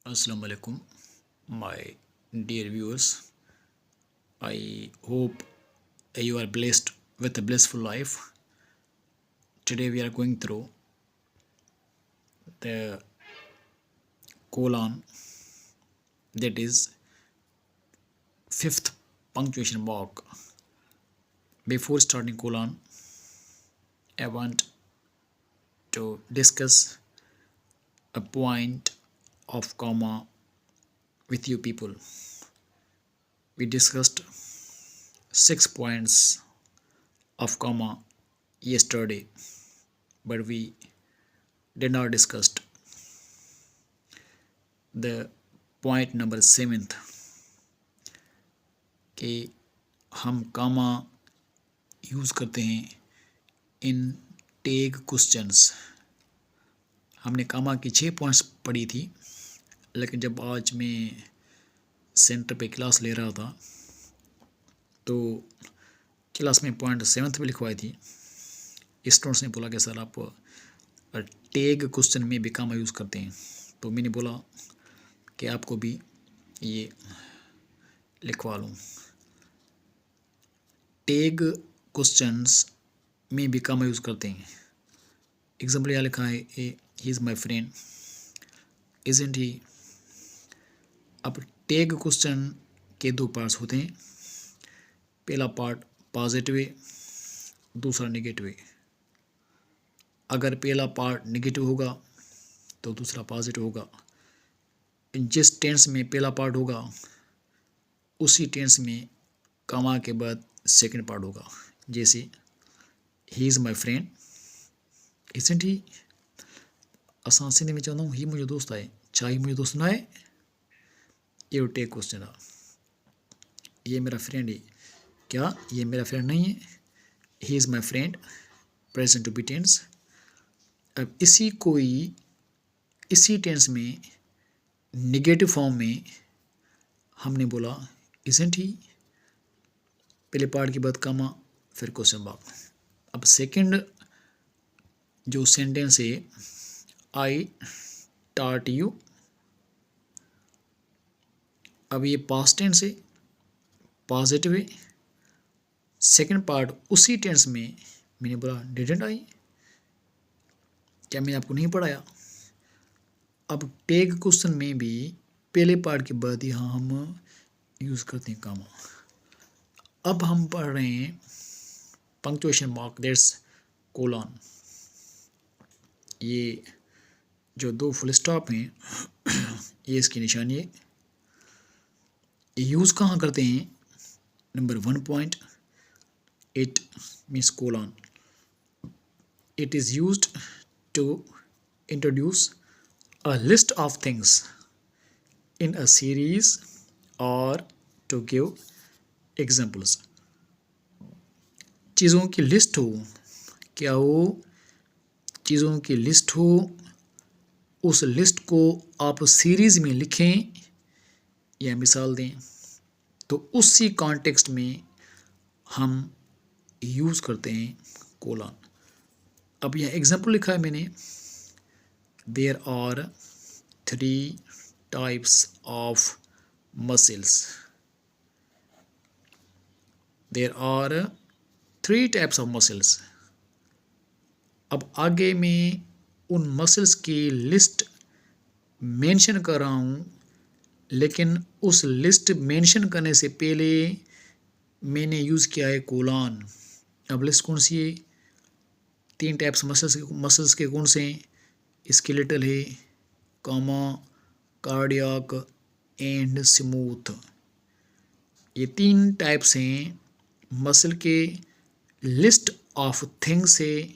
Assalamu alaikum, my dear viewers. I hope you are blessed with a blissful life. Today we are going through the colon, that is fifth punctuation mark. Before starting colon, I want to discuss a point of comma with you people. We discussed 6 points of comma yesterday, but we did not discuss the point number 7th कि हम कामा use करते हैं इन tag questions. हमने कामा की 6 points पढ़ी थी, लेकिन जब आज मैं सेंटर पे क्लास ले रहा था तो क्लास में पॉइंट 7th पे लिखवाई थी। स्टूडेंट्स ने बोला कि सर आप टैग क्वेश्चन में भी कामा यूज़ करते हैं, तो मैंने बोला कि आपको भी ये लिखवा लूँ। टैग क्वेश्चंस में भी कामा यूज़ करते हैं। एग्जाम्पल यहाँ लिखा है he is my friend, isn't he. अब टैग क्वेश्चन के 2 पार्ट्स होते हैं। पहला पार्ट पॉजिटिव है, दूसरा नेगेटिव है। अगर पहला पार्ट नेगेटिव होगा तो दूसरा पॉजिटिव होगा। जिस टेंस में पहला पार्ट होगा उसी टेंस में कामा के बाद सेकंड पार्ट होगा। जैसे he is my friend, isn't he. असां सिंधी में चवंदा आहियूं ही मुंहिंजो दोस्त आहे, छा ही मुंहिंजो दोस्त न आहे? ये टैग क्वेश्चन आहे। ये मेरा फ्रेंड है, क्या ये मेरा फ्रेंड नहीं है? He is my friend, present to be tense. अब इसी टेंस में नेगेटिव फॉर्म में हमने बोला इज़न्ट ही। पहले पार्ट के बाद कामा, फिर क्वेश्चन मार्क। अब सेकंड जो सेंटेंस है, आई टॉट यू। अब ये पास्ट टेंस है, पॉजिटिव है। सेकंड पार्ट उसी टेंस में मैंने बोला डिडंट आई, क्या मैंने आपको नहीं पढ़ाया? अब टैग क्वेश्चन में भी पहले पार्ट के बाद यहाँ हम यूज़ करते हैं कामा। अब हम पढ़ रहे हैं पंक्चुएशन मार्क, दैट्स कोलन। ये जो 2 फुल स्टॉप हैं ये इसकी निशानी है। यूज़ कहाँ करते हैं? Number 1 point, it means colon. It is used to introduce a list of things in a series or to give examples। चीज़ों की लिस्ट हो, क्या हो? चीज़ों की लिस्ट हो, उस लिस्ट को आप सीरीज़ में लिखें या मिसाल दें, तो उसी कॉन्टेक्स्ट में हम यूज़ करते हैं कोलन। अब यह एग्जाम्पल लिखा है मैंने, there are 3 types of muscles। there are 3 types of muscles। अब आगे मैं उन मसल्स की लिस्ट मेंशन कर रहा हूँ, लेकिन उस लिस्ट मेंशन करने से पहले मैंने यूज़ किया है कोलन। अब लिस्ट कौन सी है? 3 टाइप्स मसल्स के कौन से हैं? स्केलेटल है, कामा, कार्डियक एंड स्मूथ। ये 3 टाइप्स हैं मसल के। लिस्ट ऑफ थिंग से,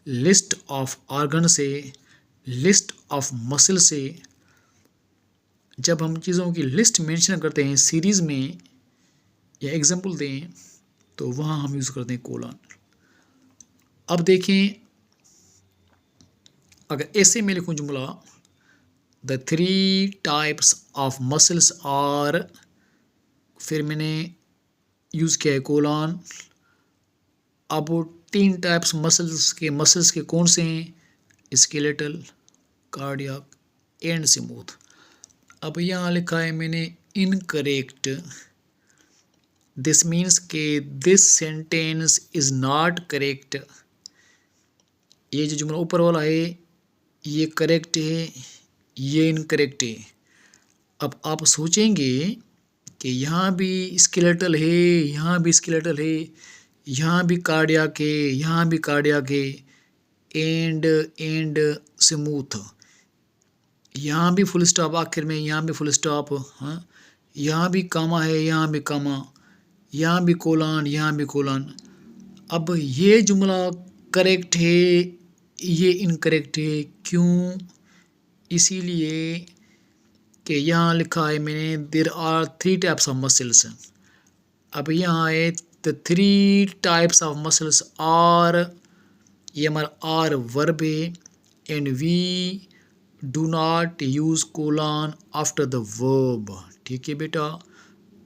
लिस्ट ऑफ ऑर्गन से, लिस्ट ऑफ मसल से। जब हम चीज़ों की लिस्ट मेंशन करते हैं सीरीज़ में या एग्जाम्पल दें, तो वहाँ हम यूज़ करते हैं कोलन। अब देखें, अगर ऐसे में लिखूँ जुमला, the 3 types of muscles are, फिर मैंने यूज़ किया है कोलन। अब वो 3 टाइप्स मसल्स के कौन से हैं? Skeletal, cardiac and smooth. अब यहाँ लिखा है मैंने इनकरेक्ट, दिस मीन्स के this sentence is not correct. ये जो जुमला ऊपर वाला है ये करेक्ट है, ये इनकरेक्ट है। अब आप सोचेंगे कि यहाँ भी स्केलेटल है, यहाँ भी स्केलेटल है, यहाँ भी कार्डियक है, यहाँ भी कार्डियक है, एंड स्मूथ, यहाँ भी फुल स्टॉप आखिर में, यहाँ भी फुल स्टॉप, हाँ, यहाँ भी कामा है, यहाँ भी कामा, यहाँ भी कोलन, यहाँ भी कोलन। अब ये जुमला करेक्ट है, ये इनकरेक्ट है, क्यों? इसीलिए कि यहाँ लिखा है मैंने there are 3 types of muscles. अब यहाँ है the 3 types of muscles are, ये हमारा आर वर्ब है, and we do not use colon after the verb. ठीक है बेटा,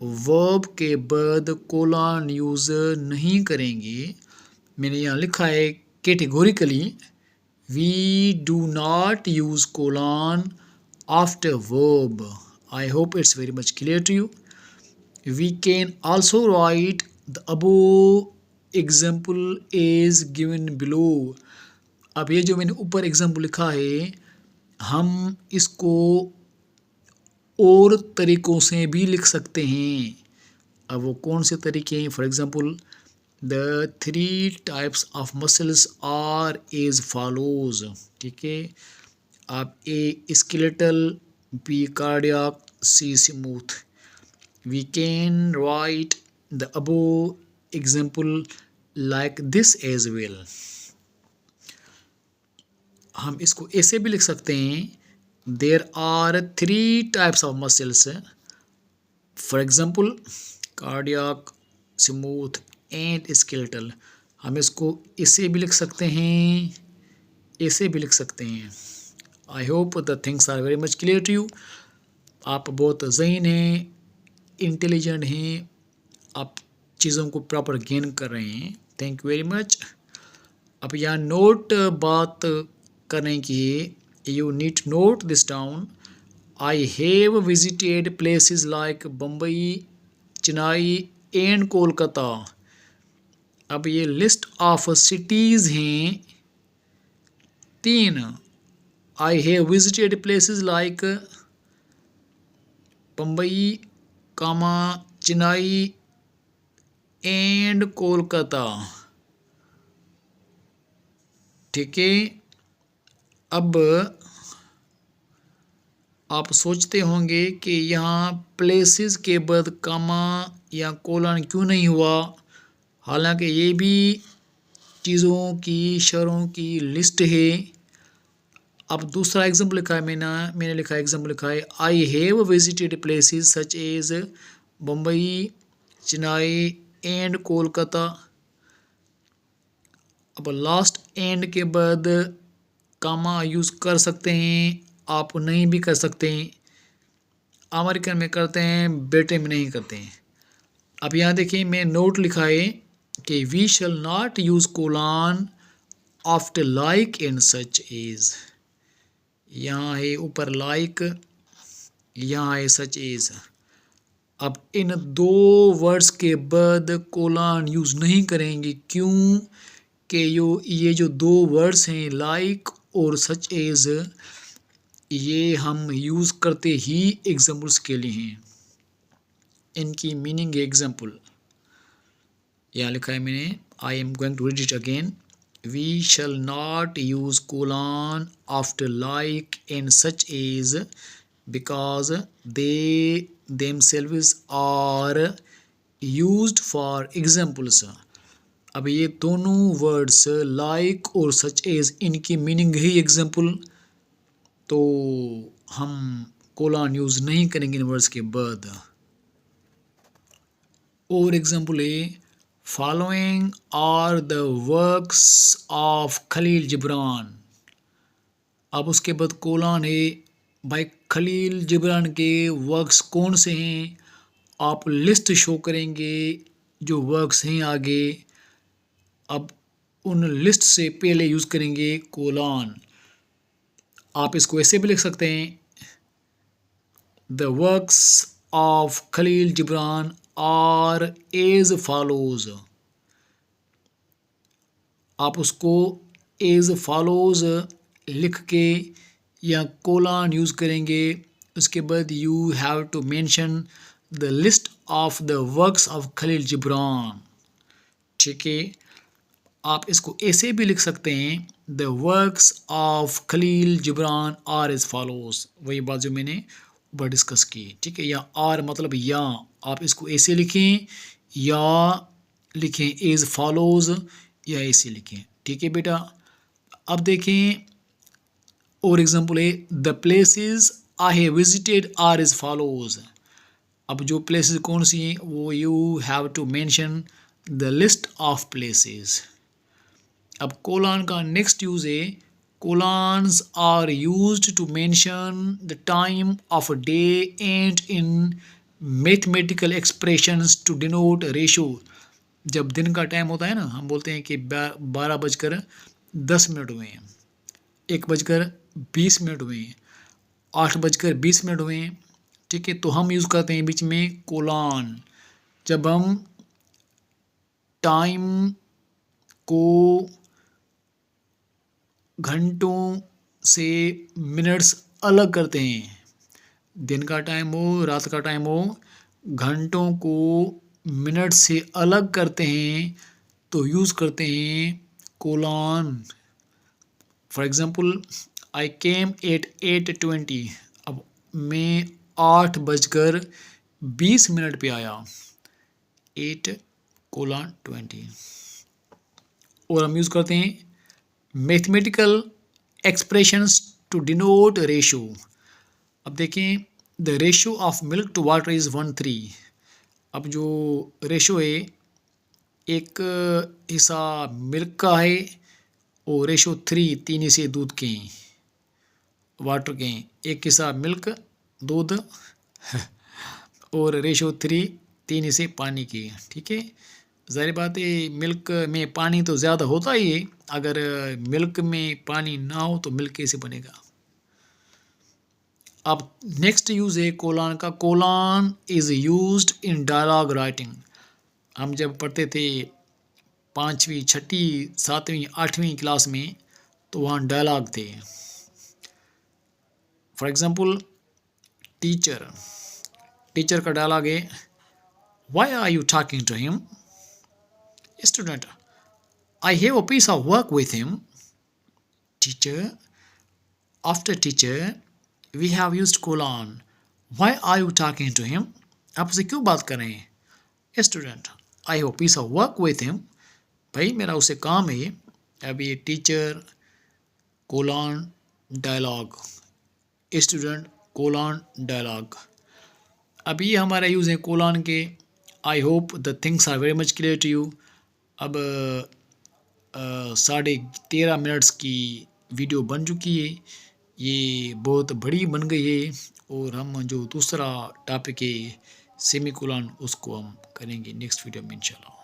वर्ब के बाद कोलन यूज़ नहीं करेंगे। मैंने यहाँ लिखा है categorically we do not use colon after verb. I hope it's very much clear to you. We can also write the above example is given below. अब ये जो मैंने ऊपर एग्जाम्पल लिखा है हम इसको और तरीक़ों से भी लिख सकते हैं। अब वो कौन से तरीके हैं? For example the 3 types of muscles are as follows. ठीक है, आप A skeletal, B cardiac, C smooth. We can write the above example like this as well. हम इसको ऐसे भी लिख सकते हैं there are 3 types of muscles, for example cardiac, smooth and skeletal. हम इसको ऐसे भी लिख सकते हैं, ऐसे भी लिख सकते हैं। I hope the things are very much clear to you. आप बहुत ज़हीन हैं, इंटेलिजेंट हैं, आप चीज़ों को प्रॉपर गेन कर रहे हैं। Thank you very much. अब यहाँ नोट बात करने की, you need note this down. I have visited places like Bombay, Chennai and Kolkata. अब ये लिस्ट ऑफ सिटीज़ हैं 3। I have visited places like Mumbai, Chennai and Kolkata। ठीक है, अब आप सोचते होंगे कि यहाँ प्लेसेस के बाद कामा या कोलन क्यों नहीं हुआ, हालांकि ये भी चीज़ों की, शहरों की लिस्ट है। अब दूसरा एग्जाम्पल लिखा है मैंने लिखा है, एग्जाम्पल लिखा है I have visited places such as Bombay, Chennai and Kolkata. अब लास्ट एंड के बाद कामा यूज़ कर सकते हैं, आप नहीं भी कर सकते हैं। अमेरिकन में करते हैं, ब्रिटेन में नहीं करते हैं। अब यहाँ देखिए मैं नोट लिखा है कि we shall not use colon after like and such as. यहाँ है ऊपर लाइक, यहाँ है सच एज। अब इन 2 वर्ड्स के बाद कोलन यूज़ नहीं करेंगे, क्यों? कि ये जो 2 वर्ड्स हैं लाइक और सच एज, ये हम यूज़ करते ही एग्जाम्पल्स के लिए हैं। इनकी मीनिंग एग्जाम्पल यहाँ लिखा है मैंने, I am going to read it again. We shall not use colon after like and such as because they themselves are used for examples। अब ये दोनों वर्ड्स like और such as, इनकी मीनिंग ही example, तो हम कोलन यूज़ नहीं करेंगे इन words के बाद। और एग्जाम्पल है Following are the works of Khalil Jibran. अब उसके बाद कोलन है, भाई खलील जिब्रान के वर्क्स कौन से हैं, आप लिस्ट शो करेंगे जो वर्क्स हैं आगे। अब उन लिस्ट से पहले यूज़ करेंगे कोलन। आप इसको ऐसे भी लिख सकते हैं the works of Khalil Gibran are as follows. आप उसको एज फॉलोज लिख के या कोलन यूज़ करेंगे। उसके बाद you have to mention the list of the works of Khalil Gibran. ठीक है, आप इसको ऐसे भी लिख सकते हैं, the works of Khalil Gibran are as follows, वही बात जो मैंने ऊपर डिस्कस की। ठीक है, या आर मतलब या, आप इसको ऐसे लिखें या लिखें एज फॉलोज या ऐसे लिखें। ठीक है बेटा, अब देखें और एग्जाम्पल है, the places I have visited are as follows. अब जो प्लेसेस कौन सी हैं वो you have to mention the list of places. अब कोलन का नेक्स्ट यूज है, colons are used to mention the time of a day and in mathematical expressions to denote ratio। जब दिन का टाइम होता है ना, हम बोलते हैं कि 12:10 हुए हैं, 1:20 हुए हैं, 8:20 हुए हैं। ठीक है, तो हम यूज़ करते हैं बीच में कोलन जब हम टाइम को घंटों से मिनट्स अलग करते हैं। दिन का टाइम हो, रात का टाइम हो, घंटों को मिनट से अलग करते हैं तो यूज़ करते हैं colon. For example, I came at 8:20। अब मैं 8:20 पे आया, 8:20। और हम यूज़ करते हैं mathematical expressions to denote ratio. अब देखें, the ratio of milk to water is 1:3। अब जो रेशो है, एक हिस्सा मिल्क का है और रेशो 3 हिस्से दूध के हैं, वाटर के हैं। एक हिस्सा मिल्क दूध और रेशो 3 हिस्से पानी के। ठीक है, ज़ाहिर बात है मिल्क में पानी तो ज़्यादा होता ही है, अगर मिल्क में पानी ना हो तो मिल्क कैसे बनेगा। अब नेक्स्ट यूज़ है कोलन का, colon is used in dialogue writing. हम जब पढ़ते थे 5वीं 6वीं 7वीं 8वीं क्लास में, तो वहाँ डायलॉग थे। फॉर एग्ज़ाम्पल, टीचर का डायलॉग है, why are you talking to him. Student, I have a piece of work with him. Teacher, after teacher, we have used colon. Why are you talking to him? आप उसे क्यों बात कर रहे हैं? Student, I have a piece of work with him. भाई मेरा उसे काम है। अब ये teacher colon dialogue, student colon dialogue. अब ये हमारा यूज़ है कोलन के। I hope the things are very much clear to you. अब 13.5 की वीडियो बन चुकी है, ये बहुत बड़ी बन गई है। और हम जो दूसरा टॉपिक है सेमीकोलन, उसको हम करेंगे नेक्स्ट वीडियो में इंशाल्लाह।